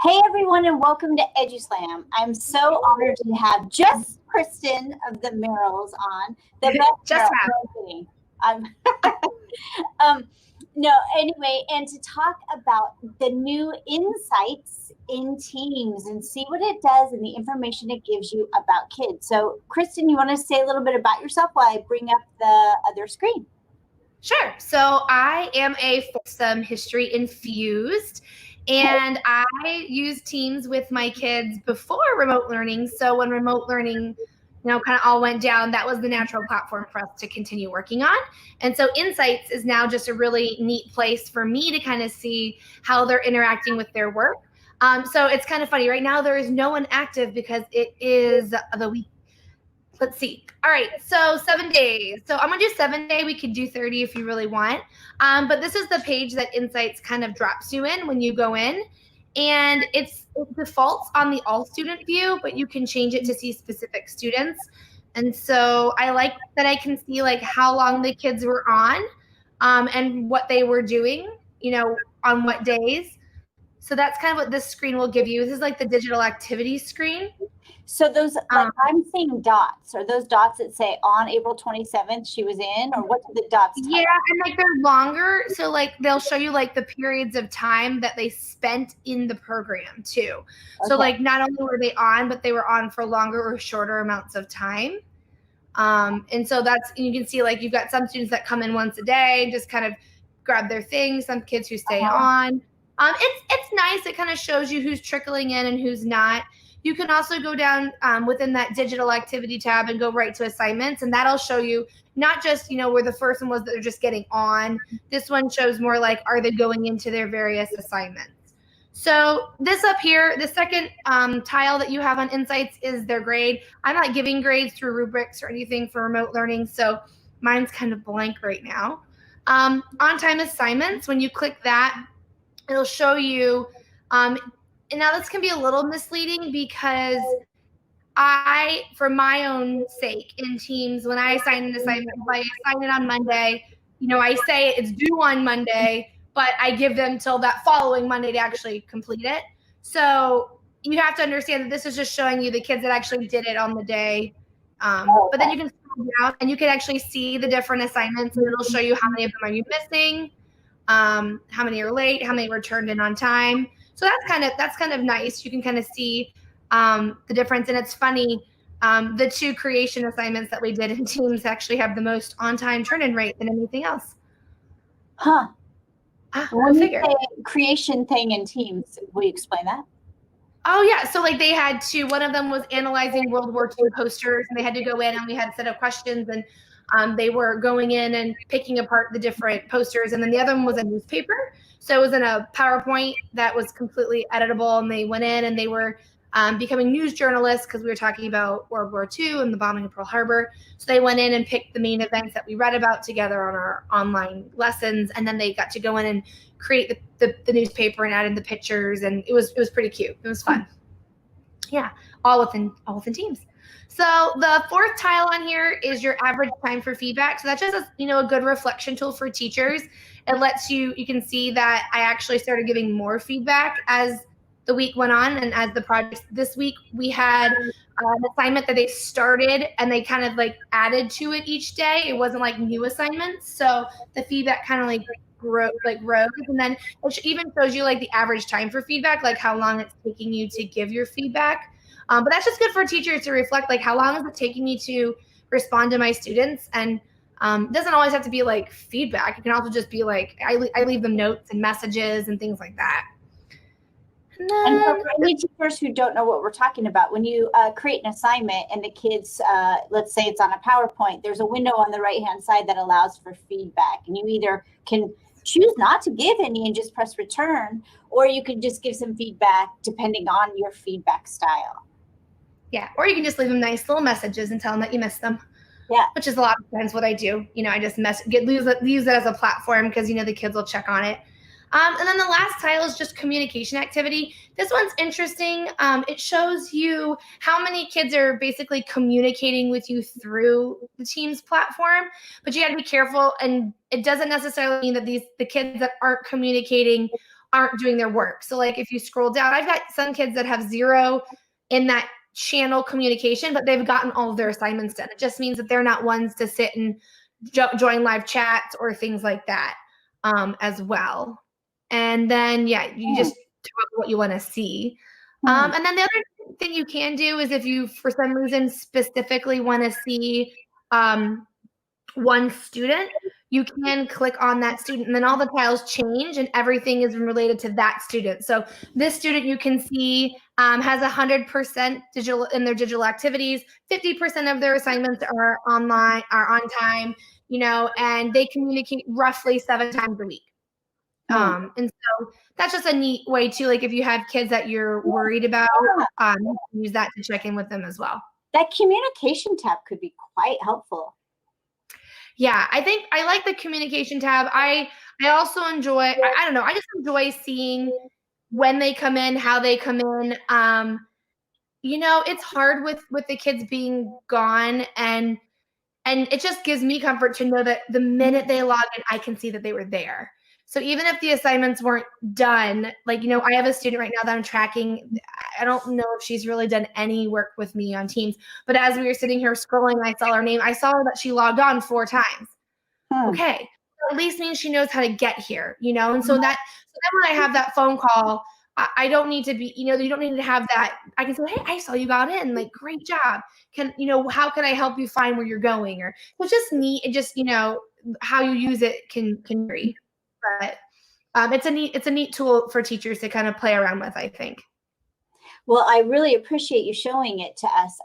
Hey everyone, and welcome to EduSlam. I'm so honored to have just Kristin of the Merrills on. The best Just Merrill. No, anyway, and to talk about the new insights in teams and see what it does and the information it gives you about kids. So, Kristin, you want to say a little bit about yourself while I bring up the other screen? Sure. So I am a foursome history infused, and I use Teams with my kids before remote learning. So when remote learning, kind of all went down, that was the natural platform for us to continue working on. And so Insights is now just a really neat place for me to kind of see how they're interacting with their work. So it's kind of funny. Right now, there is no one active because it is the week. Let's see. All right. So 7 days. So I'm going to do 7 day. We could do 30 if you really want. But this is the page that Insights kind of drops you in when you go in. And it defaults on the all student view, but you can change it to see specific students. And so I like that I can see like how long the kids were on and what they were doing, on what days. So that's kind of what this screen will give you. This is like the digital activities screen. So those, I'm seeing dots. Are those dots that say on April 27th she was in, or what do the dots tell? Yeah, and like they're longer. So like they'll show you like the periods of time that they spent in the program too. Okay. So like not only were they on, but they were on for longer or shorter amounts of time. And so you can see like you've got some students that come in once a day, just kind of grab their things, some kids who stay on. It's nice. It kind of shows you who's trickling in and who's not. You can also go down within that digital activity tab and go right to assignments, and that'll show you not just, where the first one was that they're just getting on. This one shows more like, are they going into their various assignments? So this up here, the second tile that you have on Insights is their grade. I'm not giving grades through rubrics or anything for remote learning, so mine's kind of blank right now. On-time assignments, when you click that, it'll show you and now this can be a little misleading because for my own sake in Teams, when I assign an assignment, if I assign it on Monday, I say it's due on Monday, but I give them till that following Monday to actually complete it. So you have to understand that this is just showing you the kids that actually did it on the day. But then you can scroll down and you can actually see the different assignments, and it'll show you how many of them are you missing, how many are late, how many were turned in on time. So that's kind of nice. You can kind of see the difference. And it's funny, the two creation assignments that we did in Teams actually have the most on-time turn-in rate than anything else. Huh. When you say creation thing in Teams, will you explain that? Oh, yeah. So like they had one of them was analyzing World War II posters, and they had to go in and we had a set of questions, and they were going in and picking apart the different posters. And then the other one was a newspaper. So it was in a PowerPoint that was completely editable, and they went in and they were becoming news journalists because we were talking about World War II and the bombing of Pearl Harbor. So they went in and picked the main events that we read about together on our online lessons, and then they got to go in and create the newspaper and add in the pictures, and it was pretty cute. It was fun. Yeah, all within Teams. So the fourth tile on here is your average time for feedback. So that's just a good reflection tool for teachers. It lets you can see that I actually started giving more feedback as the week went on, and as the project this week we had an assignment that they started and they kind of like added to it each day. It wasn't like new assignments, so the feedback kind of like rose, and then it even shows you like the average time for feedback, like how long it's taking you to give your feedback. But that's just good for teachers to reflect, like how long is it taking me to respond to my students. And it doesn't always have to be like feedback. It can also just be like I leave them notes and messages and things like that. And for any teachers who don't know what we're talking about, when you create an assignment and the kids, let's say it's on a PowerPoint, there's a window on the right-hand side that allows for feedback. And you either can choose not to give any and just press return, or you can just give some feedback depending on your feedback style. Yeah, or you can just leave them nice little messages and tell them that you missed them. Yeah, which is a lot of times what I do. I just use it as a platform because the kids will check on it. And then the last tile is just communication activity. This one's interesting. It shows you how many kids are basically communicating with you through the Teams platform, but you got to be careful. And it doesn't necessarily mean that the kids that aren't communicating aren't doing their work. So like if you scroll down, I've got some kids that have 0 in that channel communication, but they've gotten all of their assignments done. It just means that they're not ones to sit and join live chats or things like that as well. And then, you just talk what you want to see. And then the other thing you can do is if you, for some reason, specifically want to see one student, you can click on that student and then all the tiles change and everything is related to that student. So this student you can see has 100% digital in their digital activities, 50% of their assignments are online, are on time, and they communicate roughly 7 times a week. And so that's just a neat way too. Like if you have kids that you're worried about, you can use that to check in with them as well. That communication tab could be quite helpful. Yeah, I think I like the communication tab. I also enjoy, I don't know, I just enjoy seeing when they come in, how they come in. It's hard with the kids being gone and it just gives me comfort to know that the minute they log in, I can see that they were there. So even if the assignments weren't done, like, I have a student right now that I'm tracking. I don't know if she's really done any work with me on Teams, but as we were sitting here scrolling, I saw her name. I saw that she logged on 4 times. Okay. At least means she knows how to get here, And so then when I have that phone call, I don't need to be, you don't need to have that. I can say, hey, I saw you got in, like, great job. How can I help you find where you're going? Or it's just neat. It just, how you use it can vary. But it's a neat tool for teachers to kind of play around with, I think. Well, I really appreciate you showing it to us.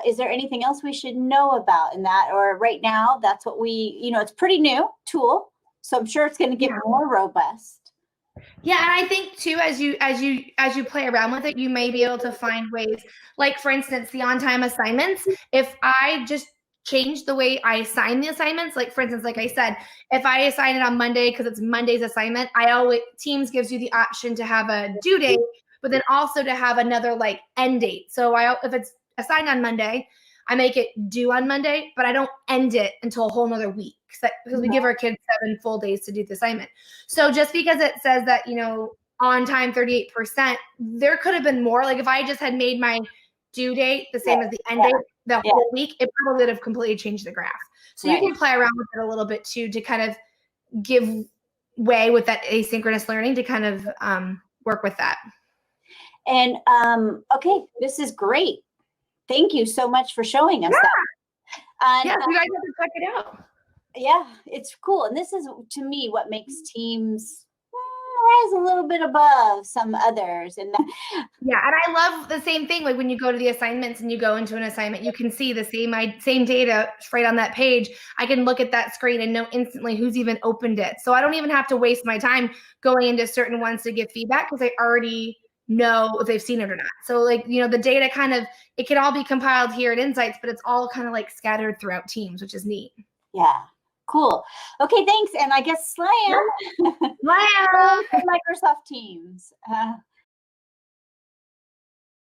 Is there anything else we should know about in that? Or right now, that's what it's pretty new tool. So I'm sure it's going to get more robust. Yeah, and I think too, as you play around with it, you may be able to find ways, like for instance, the on-time assignments. If I just change the way I assign the assignments, like for instance, like I said, if I assign it on Monday because it's Monday's assignment, Teams gives you the option to have a due date, but then also to have another like end date. So if it's assigned on Monday, I make it due on Monday, but I don't end it until a whole nother week because we give our kids 7 full days to do the assignment. So just because it says that, on time 38%, there could have been more. Like if I just had made my due date the same as the end date the whole week, it probably would have completely changed the graph. So you can play around with it a little bit too, to kind of give way with that asynchronous learning to kind of work with that. And okay, this is great. Thank you so much for showing us that. You guys have to check it out. Yeah, it's cool. And this is, to me, what makes Teams rise a little bit above some others. And and I love the same thing. Like when you go to the assignments and you go into an assignment, you can see the same data right on that page. I can look at that screen and know instantly who's even opened it. So I don't even have to waste my time going into certain ones to give feedback because I already know if they've seen it or not. So like, the data it can all be compiled here at Insights, but it's all kind of like scattered throughout Teams, which is neat. Yeah. Cool. Okay, thanks. And I guess Slam. Slam. Microsoft Teams.